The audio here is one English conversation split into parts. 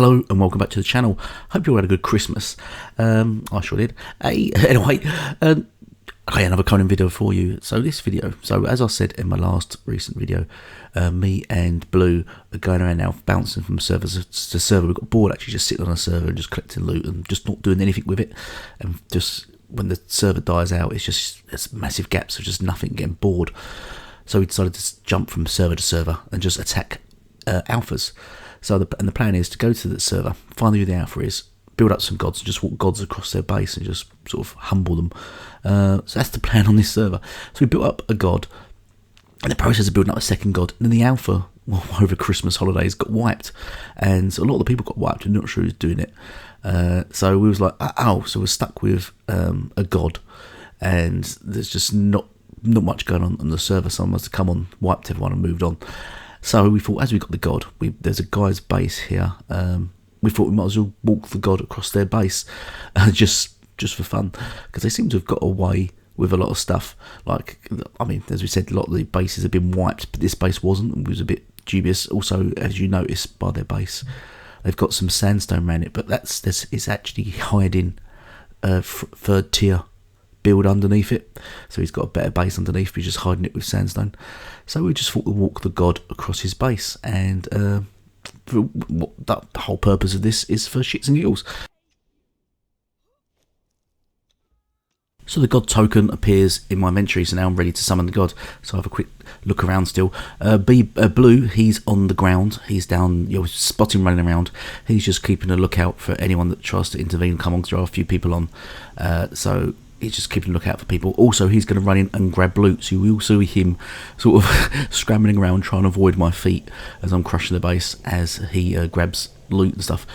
Hello and welcome back to the channel. Hope you all had a good Christmas. I sure did. Anyway, another Conan video for you. So as I said in my last recent video, me and Blue are going around now bouncing from server to server. We got bored actually just sitting on a server and just collecting loot and just not doing anything with it. And just when the server dies out, it's massive gaps of just nothing, getting bored. So we decided to jump from server to server and just attack alphas. So the plan is to go to the server, find who the alpha is, build up some gods, and just walk gods across their base and just sort of humble them. So that's the plan on this server. So we built up a god, and the process of building up a second god, and then the alpha, over Christmas holidays, got wiped, and a lot of the people got wiped. I'm not sure who's doing it. So we was like, so we're stuck with a god, and there's just not much going on the server. Someone must have come on, wiped everyone, and moved on. So we thought, as we got the god, there's a guy's base here. We thought we might as well walk the god across their base, just for fun, because they seem to have got away with a lot of stuff. Like, I mean, as we said, a lot of the bases have been wiped, but this base wasn't. It was a bit dubious. Also, as you notice by their base, they've got some sandstone around it, but it's actually hiding third tier build underneath it, so he's got a better base underneath, but he's just hiding it with sandstone. So we just thought we'd walk the god across his base, and the whole purpose of this is for shits and giggles. So the god token appears in my inventory, so now I'm ready to summon the god. So I have a quick look around still. Blue, he's on the ground, he's down, you'll spot him running around. He's just keeping a lookout for anyone that tries to intervene, come on, because there are a few people on. So he's just keeping a lookout for people. Also, he's going to run in and grab loot, so we will see him sort of scrambling around trying to avoid my feet as I'm crushing the base as he grabs loot and stuff.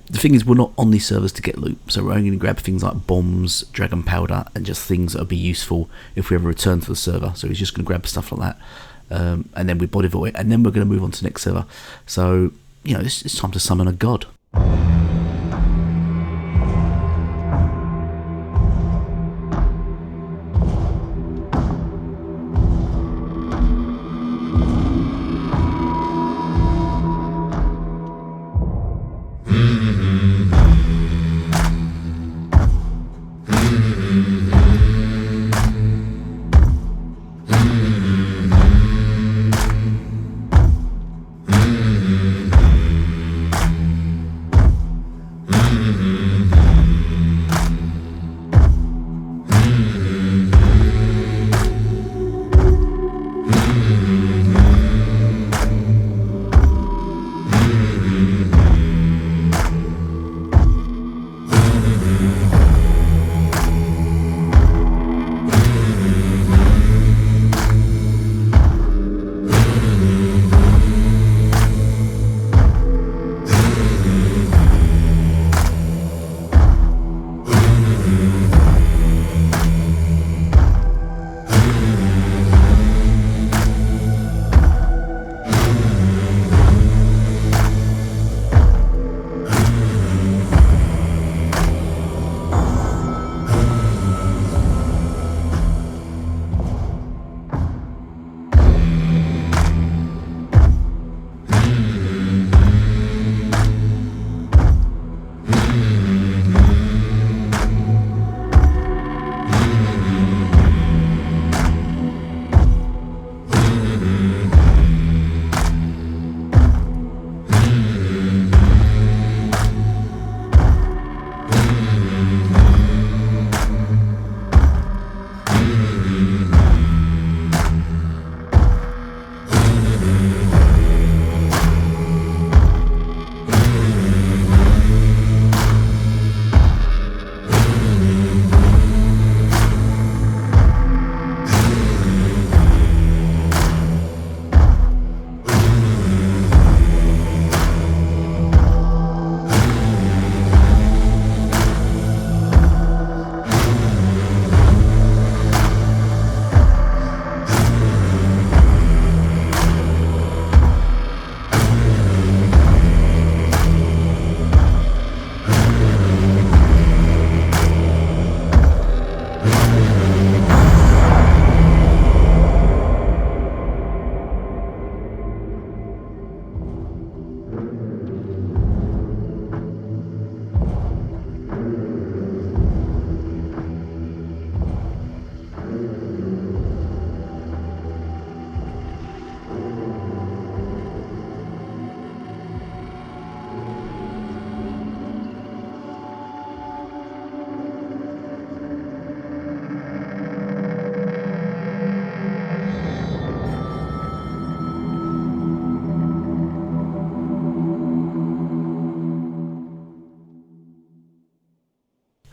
The thing is, we're not on these servers to get loot, so we're only going to grab things like bombs, dragon powder, and just things that will be useful if we ever return to the server. So he's just going to grab stuff like that, and then we body vault it, and then we're going to move on to the next server. So, you know, it's time to summon a god.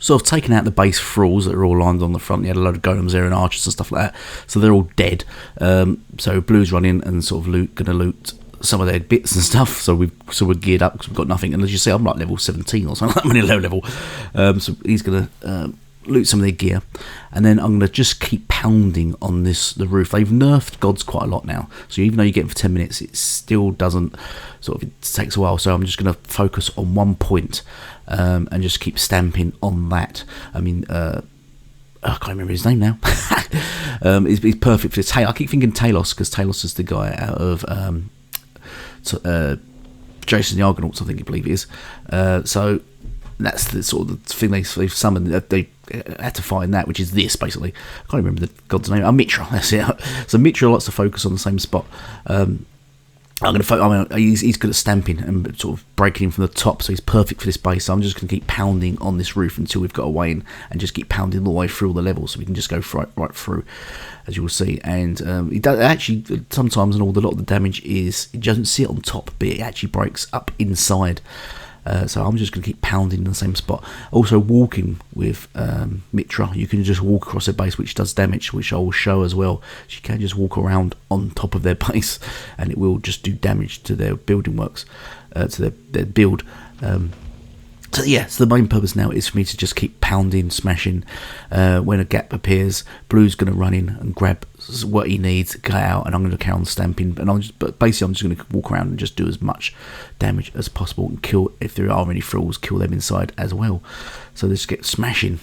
sort of taken out the base thralls that are all lined on the front. You had a load of golems there and archers and stuff like that, so they're all dead. So blue's running and sort of gonna loot some of their bits and stuff. So we're geared up because we've got nothing. And as you see, I'm like level 17 or something. I'm only low level. So he's gonna loot some of their gear, and then I'm gonna just keep pounding on the roof. They've nerfed gods quite a lot now, so even though you get them for 10 minutes, it still doesn't it takes a while. So I'm just gonna focus on one point and just keep stamping on that. I mean, I can't remember his name now. He's perfect for this. I keep thinking Talos, because Talos is the guy out of Jason the Argonauts, I believe it is. So that's the sort of the thing they've summoned. They had to find that, which is this basically. I can't remember the god's name. Mitra. That's it. So Mitra likes to focus on the same spot. He's good at stamping and sort of breaking in from the top, so he's perfect for this base. So I'm just going to keep pounding on this roof until we've got a way in, and just keep pounding all the way through all the levels, so we can just go right through, as you will see. And he does actually sometimes, and a lot of the damage is, it doesn't sit on top, but it actually breaks up inside. So I'm just going to keep pounding in the same spot. Also, walking with Mitra, you can just walk across their base, which does damage, which I will show as well. So you can just walk around on top of their base, and it will just do damage to their building works, to their build. So yeah, so the main purpose now is for me to just keep pounding, smashing. When a gap appears, Blue's going to run in and grab what he needs, get out, and I'm going to carry on stamping. But basically, I'm just going to walk around and just do as much damage as possible and kill, if there are any thralls, kill them inside as well. So let's get smashing.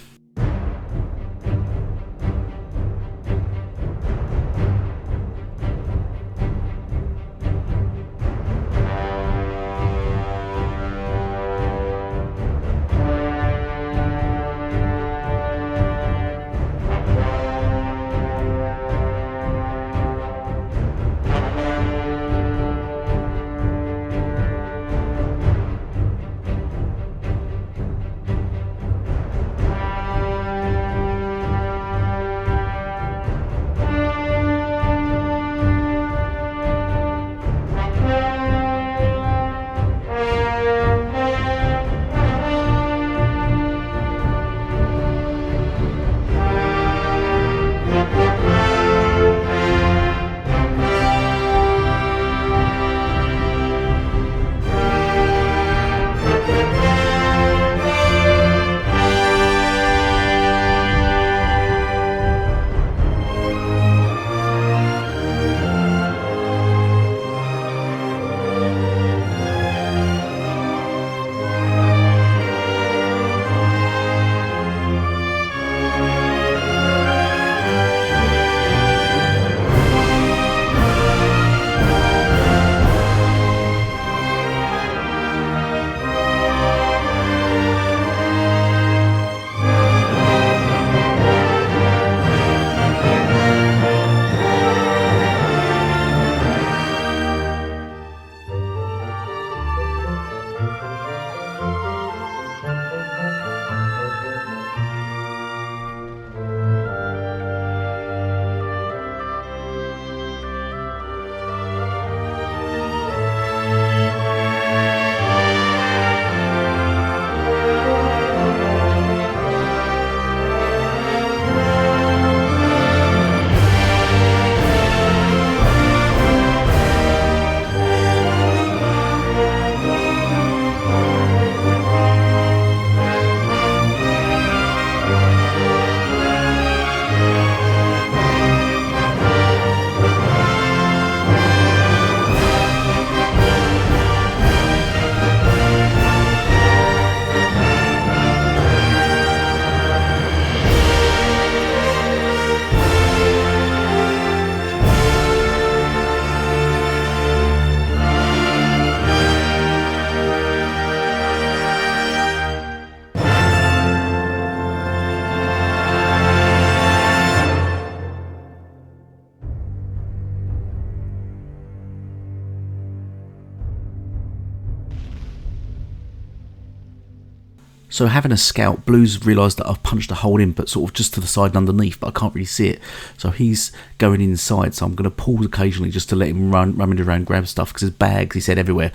So having a scout, Blue's realised that I've punched a hole in, but sort of just to the side and underneath, but I can't really see it. So he's going inside, so I'm going to pause occasionally just to let him rummage around, grab stuff, because there's bags, he said, everywhere.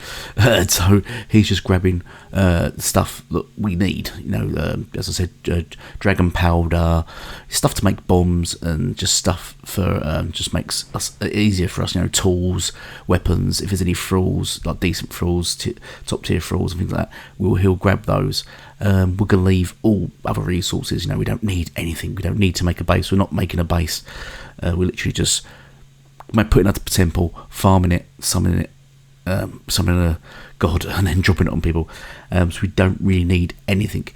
So he's just grabbing stuff that we need, you know, as I said, dragon powder, stuff to make bombs, and just stuff for, just makes us easier for us, you know, tools, weapons, if there's any frills, like decent frills, top tier frills and things like that, he'll grab those. We're going to leave all other resources, you know, we don't need anything, we don't need to make a base, we're not making a base, we're literally just putting out the temple, farming it, summoning a god, and then dropping it on people, so we don't really need anything,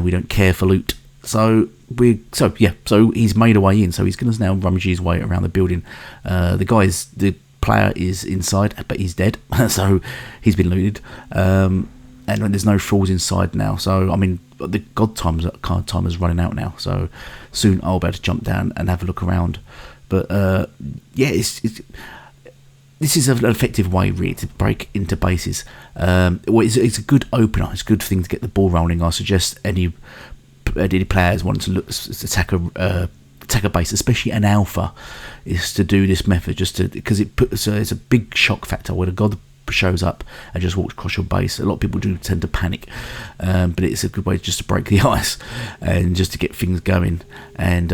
we don't care for loot, so he's made a way in, so he's going to now rummage his way around the building. The player is inside, but he's dead, so he's been looted, and there's no frills inside now, so I mean the god timer's running out now, so soon I'll be able to jump down and have a look around. But this is an effective way really to break into bases. It's a good opener, it's a good thing to get the ball rolling. I suggest any players wanting to attack a base, especially an alpha, is to do this method, just because it's a big shock factor where the god shows up and just walks across your base. A lot of people do tend to panic, but it's a good way just to break the ice and just to get things going, and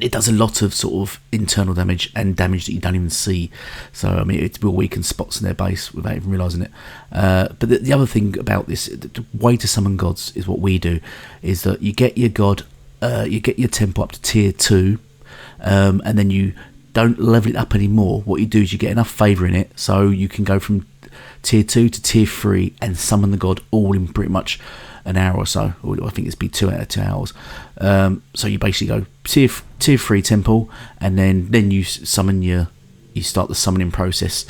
it does a lot of sort of internal damage and damage that you don't even see. So I mean, it will weaken spots in their base without even realising it. But the other thing about this, the way to summon gods is what we do, is that you get your god, you get your temple up to tier 2, and then you don't level it up anymore. What you do is you get enough favour in it so you can go from tier 2 to tier 3 and summon the god all in pretty much an hour or so, or I think it's be 2 hours. So you basically go tier 3 temple, and then you summon you start the summoning process,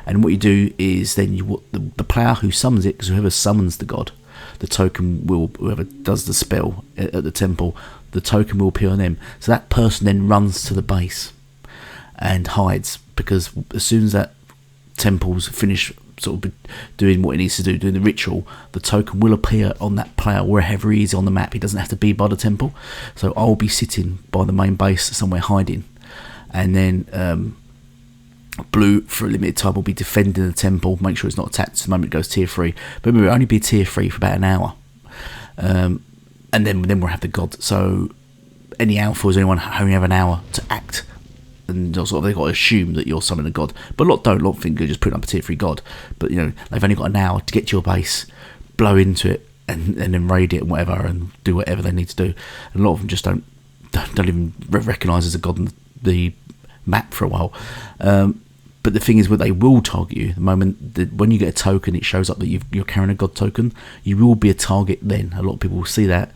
and what you do is then the player who summons it, because whoever summons the god, the token will, whoever does the spell at the temple, the token will appear on them, so that person then runs to the base and hides, because as soon as that temple's finished sort of doing what it needs to do, doing the ritual, the token will appear on that player wherever he is on the map. He doesn't have to be by the temple, so I'll be sitting by the main base somewhere hiding, and then Blue for a limited time will be defending the temple, make sure it's not attacked the moment it goes tier 3, but remember, it'll only be tier 3 for about an hour, and then we'll have the god. So any alphas, anyone only have an hour to act, and sort of they've got to assume that you're summoning a god, but a lot think you're just putting up a tier 3 god, but you know, they've only got an hour to get to your base, blow into it, and then raid it and whatever, and do whatever they need to do. And a lot of them just don't even recognise as a god on the map for a while. But the thing is, what they will target you the moment that when you get a token, it shows up that you're carrying a god token, you will be a target then. A lot of people will see that,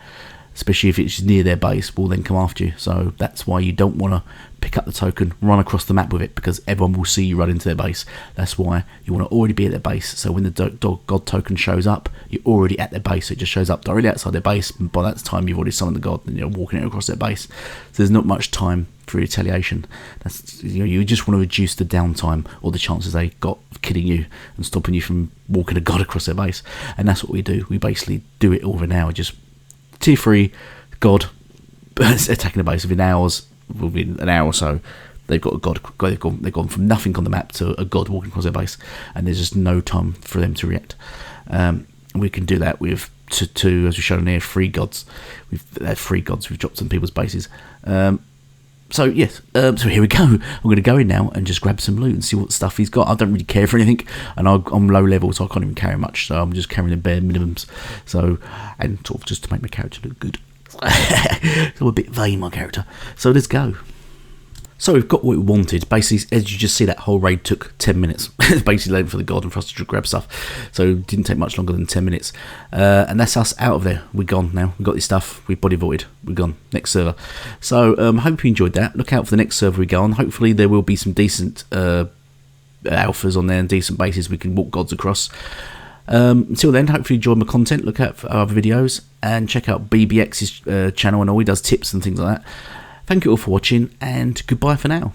especially if it's near their base, will then come after you. So that's why you don't want to pick up the token, run across the map with it, because everyone will see you run into their base. That's why you want to already be at their base, so when the god token shows up, you're already at their base. So it just shows up directly outside their base, and by that time you've already summoned the god and you're walking it across their base. So there's not much time for retaliation. That's, you know, you just want to reduce the downtime or the chances they got of killing you and stopping you from walking a god across their base. And that's what we do. We basically do it all in an hour. Just tier 3 god attacking the base within an hour or so. They've got a god. They've gone from nothing on the map to a god walking across their base, and there's just no time for them to react. We can do that with two, as we've shown here, 3 gods. We've had 3 gods. We've dropped on people's bases. So yes, so here we go. I'm going to go in now and just grab some loot and see what stuff he's got. I don't really care for anything, and I'm low level, so I can't even carry much. So I'm just carrying the bare minimums. So, and sort of just to make my character look good. So I'm a bit vain, my character. So let's go. So we've got what we wanted. Basically, as you just see, that whole raid took 10 minutes. It's basically waiting for the god and for us to grab stuff. So it didn't take much longer than 10 minutes. And that's us out of there. We're gone now. We've got this stuff. We've body voided. We're gone. Next server. So hope you enjoyed that. Look out for the next server we go on. Hopefully there will be some decent alphas on there and decent bases we can walk gods across. Until then, hopefully you enjoy my content. Look out for our other videos and check out BBX's channel and all. He does tips and things like that. Thank you all for watching, and goodbye for now.